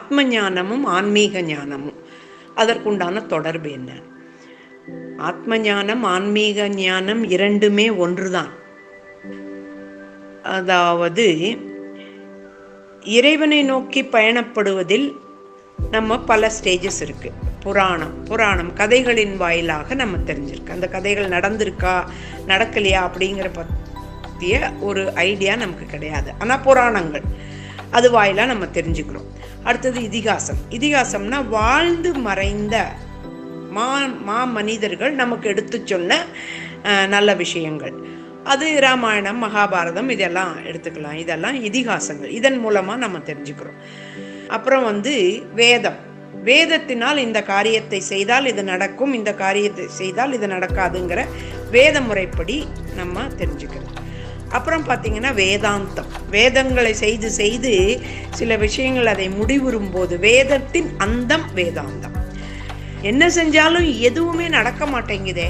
ஆத்ம ஞானமும் ஆன்மீக ஞானமும் அதற்குண்டான தொடர்பு என்ன? ஆத்ம ஞானம் ஆன்மீக ஞானம் இரண்டுமே ஒன்றுதான். அதாவது இறைவனை நோக்கி பயணப்படுவதில் நம்ம பல ஸ்டேஜஸ் இருக்கு. புராணம் கதைகளின் வாயிலாக நம்ம தெரிஞ்சிருக்கு. அந்த கதைகள் நடந்திருக்கா நடக்கலையா அப்படிங்கிற பற்றிய ஒரு ஐடியா நமக்கு கிடையாது. ஆனால் புராணங்கள் அது வாயிலாக நம்ம தெரிஞ்சுக்கிறோம். அடுத்தது இதிகாசம்னா வாழ்ந்து மறைந்த மனிதர்கள் நமக்கு எடுத்து சொன்ன நல்ல விஷயங்கள். அது ராமாயணம், மகாபாரதம் இதெல்லாம் எடுத்துக்கலாம். இதெல்லாம் இதிகாசங்கள். இதன் மூலமாக நம்ம தெரிஞ்சுக்கிறோம். அப்புறம் வேதத்தினால் இந்த காரியத்தை செய்தால் இது நடக்கும், இந்த காரியத்தை செய்தால் இது நடக்காதுங்கிற வேத முறைப்படி நம்ம தெரிஞ்சுக்கிறோம். அப்புறம் பார்த்தீங்கன்னா வேதாந்தம். வேதங்களை செய்து செய்து சில விஷயங்கள் அதை முடிவுறும் போது வேதத்தின் அந்தம் வேதாந்தம். என்ன செஞ்சாலும் எதுவுமே நடக்க மாட்டேங்குதே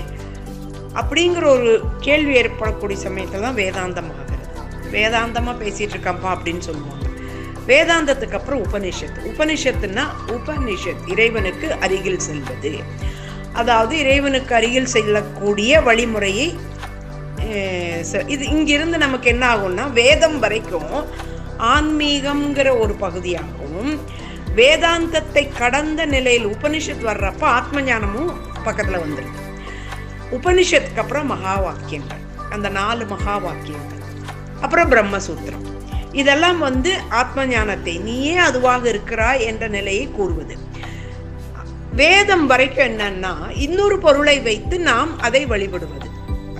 அப்படிங்கிற ஒரு கேள்வி ஏற்படக்கூடிய சமயத்தில் தான் வேதாந்தம் ஆகிறது. வேதாந்தமாக பேசிகிட்டு இருக்காப்பா அப்படின்னு சொல்லுவாங்க. வேதாந்தத்துக்கு அப்புறம் உபனிஷத்துனா இறைவனுக்கு அருகில் செல்வது. அதாவது இறைவனுக்கு அருகில் செல்லக்கூடிய வழிமுறையை இது இங்கிருந்து நமக்கு என்ன ஆகும்னா வேதம் வரைக்கும் ஆன்மீகம்ங்கிற ஒரு பகுதியாகவும், வேதாந்தத்தை கடந்த நிலையில் உபனிஷத் வர்றப்ப ஆத்ம ஞானமும் பக்கத்தில் வந்துருக்கு. உபனிஷத்துக்கு அப்புறம் மகா வாக்கியங்கள், அந்த 4 மகா வாக்கியங்கள், அப்புறம் பிரம்மசூத்திரம். இதெல்லாம் ஆத்ம ஞானத்தை நீயே அதுவாக இருக்கிறாய் என்ற நிலையை கூறுவது. வேதம் வரைக்கும் என்னன்னா இன்னொரு பொருளை வைத்து நாம் அதை வழிபடுவது.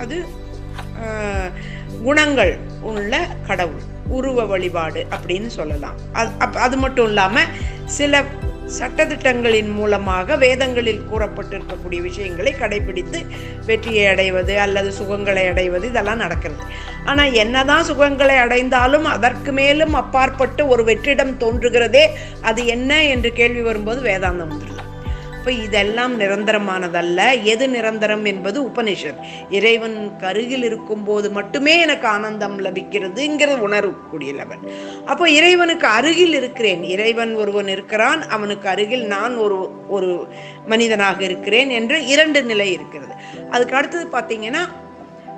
அது குணங்கள் உள்ள கடவுள், உருவ வழிபாடு அப்படின்னு சொல்லலாம். அது மட்டும் இல்லாம சில சட்டதிட்டங்களின் மூலமாக வேதங்களில் கூறப்பட்டிருக்கக்கூடிய விஷயங்களை கடைபிடித்து வெற்றியை அடைவது அல்லது சுகங்களை அடைவது இதெல்லாம் நடக்கிறது. ஆனால் என்னதான் சுகங்களை அடைந்தாலும் அதற்கு மேலும் அப்பாற்பட்டு ஒரு வெற்றிடம் தோன்றுகிறதே, அது என்ன என்று கேள்வி வரும்போது வேதாந்தம் வந்துடுது. இப்போ இதெல்லாம் நிரந்தரமானதல்ல. எது நிரந்தரம் என்பது உபனிஷத். இறைவன் அருகில் இருக்கும் போது மட்டுமே எனக்கு ஆனந்தம் லபிக்கிறதுங்கிற உணரக்கூடிய லெவல். அப்போ இறைவனுக்கு அருகில் இருக்கிறேன், இறைவன் ஒருவன் இருக்கிறான், அவனுக்கு அருகில் நான் ஒரு மனிதனாக இருக்கிறேன் என்று 2 நிலை இருக்கிறது. அதுக்கு அடுத்தது பார்த்தீங்கன்னா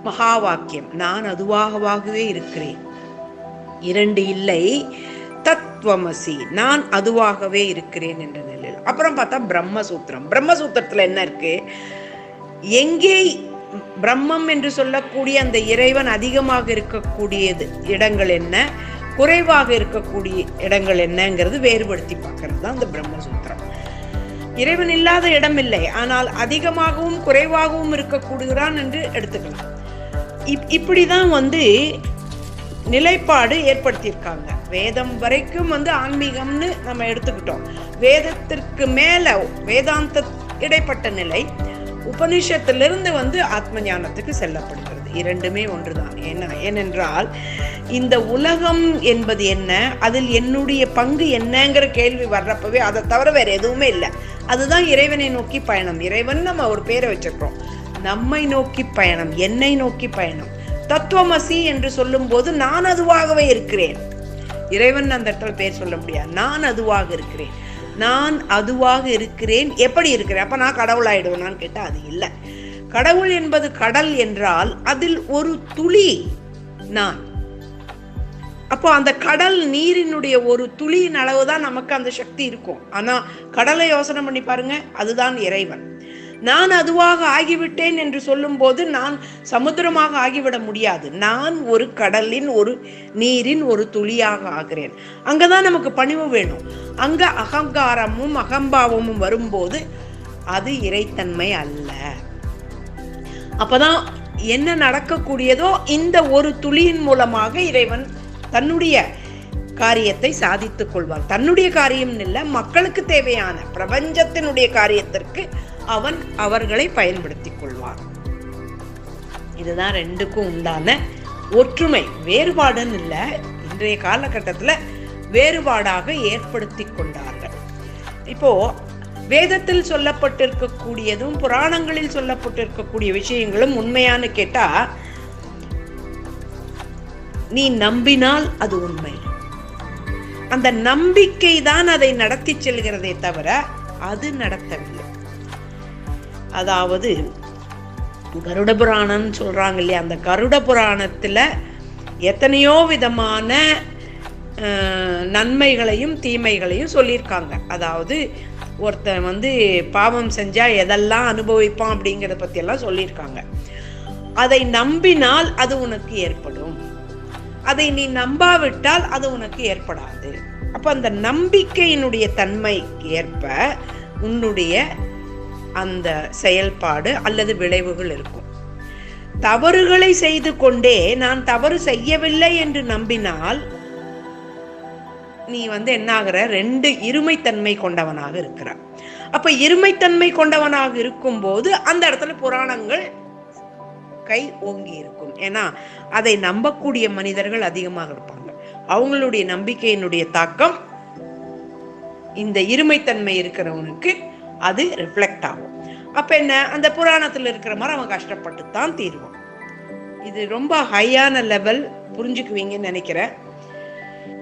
மகா வாக்கியம், நான் அதுவாகவே இருக்கிறேன். 2 இல்லை, தத்துவமசி, நான் அதுவாகவே இருக்கிறேன் என்ற நிலையில். அப்புறம் பார்த்தா பிரம்மசூத்திரத்துல என்ன இருக்கு? எங்கே பிரம்மம் என்று சொல்லக்கூடிய அந்த இறைவன் அதிகமாக இருக்கக்கூடியது இடங்கள் என்ன, குறைவாக இருக்கக்கூடிய இடங்கள் என்னங்கிறது வேறுபடுத்தி பார்க்கறது தான் அந்த பிரம்மசூத்திரம். இறைவன் இல்லாத இடம் இல்லை, ஆனால் அதிகமாகவும் குறைவாகவும் இருக்கக்கூடியதான் என்று எடுத்துக்கலாம். இப்படிதான் நிலைப்பாடு ஏற்படுத்தியிருக்காங்க. வேதம் வரைக்கும் ஆன்மீகம்னு நம்ம எடுத்துக்கிட்டோம். வேதத்திற்கு மேல வேதாந்த இடைப்பட்ட நிலை உபனிஷத்திலிருந்து ஆத்ம ஞானத்துக்கு செல்லப்படுகிறது. 2மே ஒன்றுதான். ஏனென்றால் இந்த உலகம் என்பது என்ன, அதில் என்னுடைய பங்கு என்னங்கிற கேள்வி வர்றப்பவே அதை தவிர வேற எதுவுமே இல்லை. அதுதான் இறைவனை நோக்கி பயணம். இறைவன் நம்ம ஒரு பேரை வச்சிருக்கிறோம். நம்மை நோக்கி பயணம், என்னை நோக்கி பயணம். தத்துவமசி என்று சொல்லும் போது நான் அதுவாகவே இருக்கிறேன். இறைவன் அந்த இடத்துல பேர் சொல்ல முடியாது. நான் அதுவாக இருக்கிறேன். நான் அதுவாக இருக்கிறேன். எப்படி இருக்கிறேன்? அப்ப நான் கடவுள் ஆயிடுவேனான்னு கேட்டா அது இல்லை. கடவுள் என்பது கடல் என்றால் அதில் ஒரு துளி நான். அப்போ அந்த கடல் நீரினுடைய ஒரு துளியின் அளவுதான் நமக்கு அந்த சக்தி இருக்கும். ஆனா கடலை யோசனை பண்ணி பாருங்க, அதுதான் இறைவன். நான் அதுவாக ஆகிவிட்டேன் என்று சொல்லும் போது நான் சமுத்திரமாக ஆகிவிட முடியாது. நான் ஒரு கடலின் ஒரு நீரின் ஒரு துளியாக ஆகிறேன். அங்கதான் நமக்கு பணிவு வேணும். அங்க அகங்காரமும் அகம்பாவமும் வரும்போது அது இறைத்தன்மை அல்ல. அப்பதான் என்ன நடக்கக்கூடியதோ இந்த ஒரு துளியின் மூலமாக இறைவன் தன்னுடைய காரியத்தை சாதித்துக் கொள்வார். தன்னுடைய காரியம் இல்லை, மக்களுக்கு தேவையான பிரபஞ்சத்தினுடைய காரியத்திற்கு அவன் அவர்களை பயன்படுத்திக் கொள்வார். இதுதான் 2க்கும் உண்டான ஒற்றுமை. வேறுபாடுன்னு இல்லை, இன்றைய காலகட்டத்தில் வேறுபாடாக ஏற்படுத்தி கொண்டார்கள். இப்போ வேதத்தில் சொல்லப்பட்டிருக்கக்கூடியதும் புராணங்களில் சொல்லப்பட்டிருக்கக்கூடிய விஷயங்களும் உண்மையானு கேட்டா நீ நம்பினால் அது உண்மை, அந்த நம்பிக்கை தான் அதை நடத்தி செல்கிறதே தவிர அது நடத்தவில்லை. அதாவது கருட புராணம் சொல்றாங்க இல்லையா, அந்த கருட புராணத்துல எத்தனையோ விதமான நன்மைகளையும் தீமைகளையும் சொல்லியிருக்காங்க. அதாவது ஒருத்தன் பாவம் செஞ்சா எதெல்லாம் அனுபவிப்பான் அப்படிங்கிறத பத்தி எல்லாம் சொல்லியிருக்காங்க. அதை நம்பினால் அது உனக்கு ஏற்படும், அதை நீ நம்பாவிட்டால் அது உனக்கு ஏற்படாது. அப்ப அந்த நம்பிக்கையினுடைய தன்மைக்கு ஏற்ப உன்னுடைய அந்த செயல்பாடு அல்லது விளைவுகள் இருக்கும். தவறுகளை செய்து கொண்டே நான் தவறு செய்யவில்லை என்று நம்பினால் நீ என்ன ஆகிற, ரெண்டு இருமைத்தன்மை கொண்டவனாக இருக்கிறார். அப்ப இருமைத்தன்மை கொண்டவனாக இருக்கும் போது அந்த இடத்துல புராணங்கள் கை ஓங்கி இருக்கும். ஏன்னா அதை நம்பக்கூடிய மனிதர்கள் அதிகமாக இருப்பாங்க. அவங்களுடைய நம்பிக்கையினுடைய தாக்கம் இந்த இருமைத்தன்மை இருக்கிறவனுக்கு அது ரிஃப்ளெக்ட் ஆகும். அப்ப என்ன, அந்த புராணத்துல இருக்கிற மாதிரி அவன் கஷ்டப்பட்டு தான் தீருவான். இது ரொம்ப ஹையான லெவல், புரிஞ்சுக்குவீங்கன்னு நினைக்கிறேன்.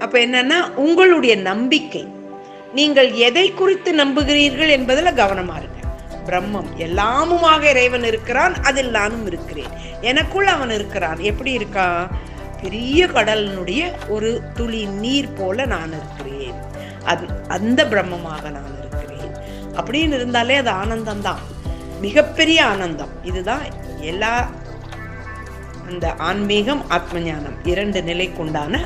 அப்ப என்னன்னா, உங்களுடைய நம்பிக்கை, நீங்கள் எதை குறித்து நம்புகிறீர்கள் என்பதில் கவனமா இருங்க. பிரம்மம் எல்லாமுமாக இறைவன் இருக்கிறான், அதில் நானும் இருக்கிறேன், எனக்குள் அவன் இருக்கிறான். எப்படி இருக்கான்? பெரிய கடலினுடைய ஒரு துளி நீர் போல நான் இருக்கிறேன், அந்த பிரம்மமாக நான் இருக்கிறேன் அப்படின்னு இருந்தாலே அது ஆனந்தம் தான், மிகப்பெரிய ஆனந்தம். இதுதான் எல்லா அந்த ஆன்மீகம் ஆத்ம ஞானம் இரண்டு நிலை கொண்டான